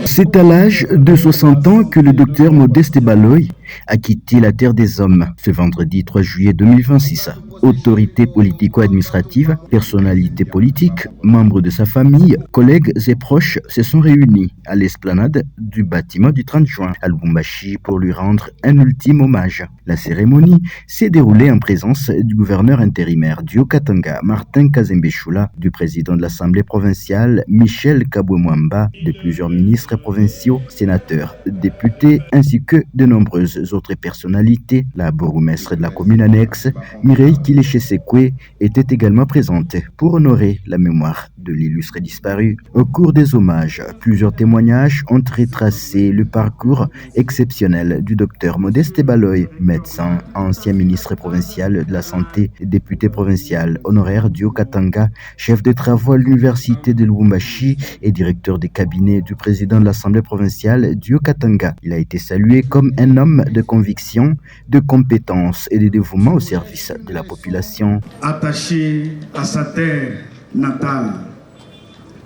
C'est à l'âge de 60 ans que le docteur Modeste Baloy a quitté la terre des hommes ce vendredi 3 juillet 2026. Autorité politico-administrative, personnalités politiques, membres de sa famille, collègues et proches se sont réunis à l'esplanade du bâtiment du 30 juin à Lubumbashi pour lui rendre un ultime hommage. La cérémonie s'est déroulée en présence du gouverneur intérimaire du Haut-Katanga, Martin Kazembeshula, du président de l'Assemblée provinciale, Michel Kabwe-Mwamba, de plusieurs ministres provinciaux, sénateurs, députés, ainsi que de nombreuses autres personnalités. La bourgmestre de la commune annexe, Mireille Kileche-Sekwe, était également présente pour honorer la mémoire de l'illustre disparu. Au cours des hommages, plusieurs témoignages ont retracé le parcours exceptionnel du docteur Modeste Baloy, médecin, ancien ministre provincial de la Santé, député provincial honoraire du Haut-Katanga, chef de travaux à l'université de Lubumbashi et directeur des cabinets du président de l'Assemblée provinciale du Haut-Katanga. Il a été salué comme un homme de conviction, de compétence et de dévouement au service de la population. Attaché à sa terre natale,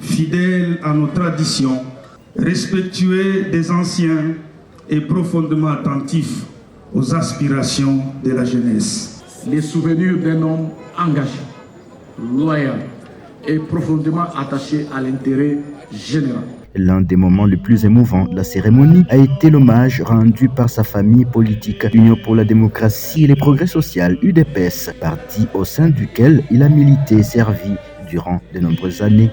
fidèle à nos traditions, respectueux des anciens et profondément attentif aux aspirations de la jeunesse. Les souvenirs d'un homme engagé, loyal et profondément attaché à l'intérêt général. L'un des moments les plus émouvants de la cérémonie a été l'hommage rendu par sa famille politique, l'Union pour la démocratie et les progrès sociaux, UDPS, parti au sein duquel il a milité et servi durant de nombreuses années.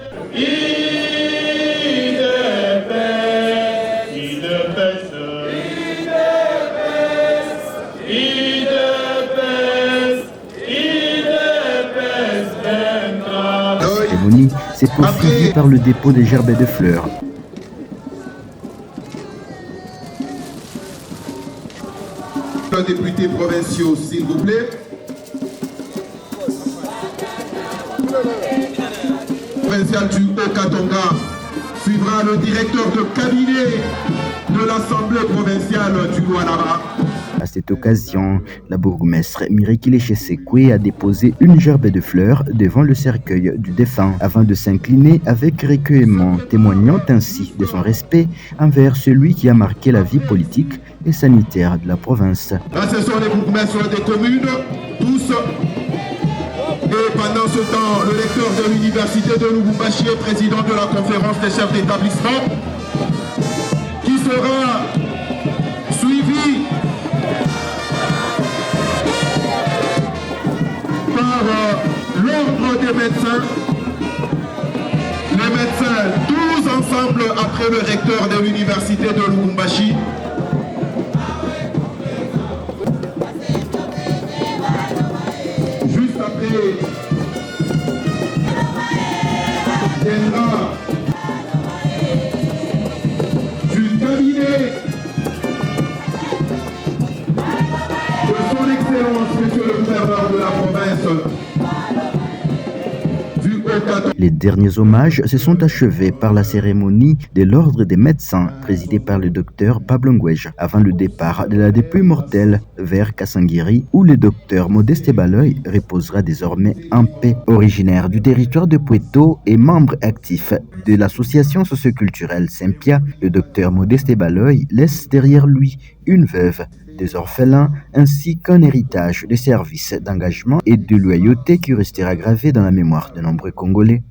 La cérémonie s'est poursuivie par le dépôt des gerbes de fleurs. Députés provinciaux, s'il vous plaît. Provincial du Haut-Katanga suivra le directeur de cabinet de l'Assemblée provinciale du Lualaba. À cette occasion, la bourgmestre Mireille Kileche-Sekwe a déposé une gerbe de fleurs devant le cercueil du défunt avant de s'incliner avec recueillement, témoignant ainsi de son respect envers celui qui a marqué la vie politique et sanitaire de la province. Là, ce sont les bourgmestres des communes, tous. Et pendant ce temps, le recteur de l'université de Lubumbashi est président de la conférence des chefs d'établissement, qui sera suivi par l'ordre des médecins. Les médecins, tous ensemble après le recteur de l'université de Lubumbashi. Juste après, viendra du cabinet de son Excellence, Monsieur le gouverneur de la province. Les derniers hommages se sont achevés par la cérémonie de l'ordre des médecins présidée par le docteur Pablo Ngweja avant le départ de la dépouille mortelle vers Kasangiri où le docteur Modeste Baloy reposera désormais en paix. Originaire du territoire de Pueto et membre actif de l'association socioculturelle Sempia, le docteur Modeste Baloy laisse derrière lui une veuve, des orphelins ainsi qu'un héritage de services, d'engagement et de loyauté qui restera gravé dans la mémoire de nombreux Congolais.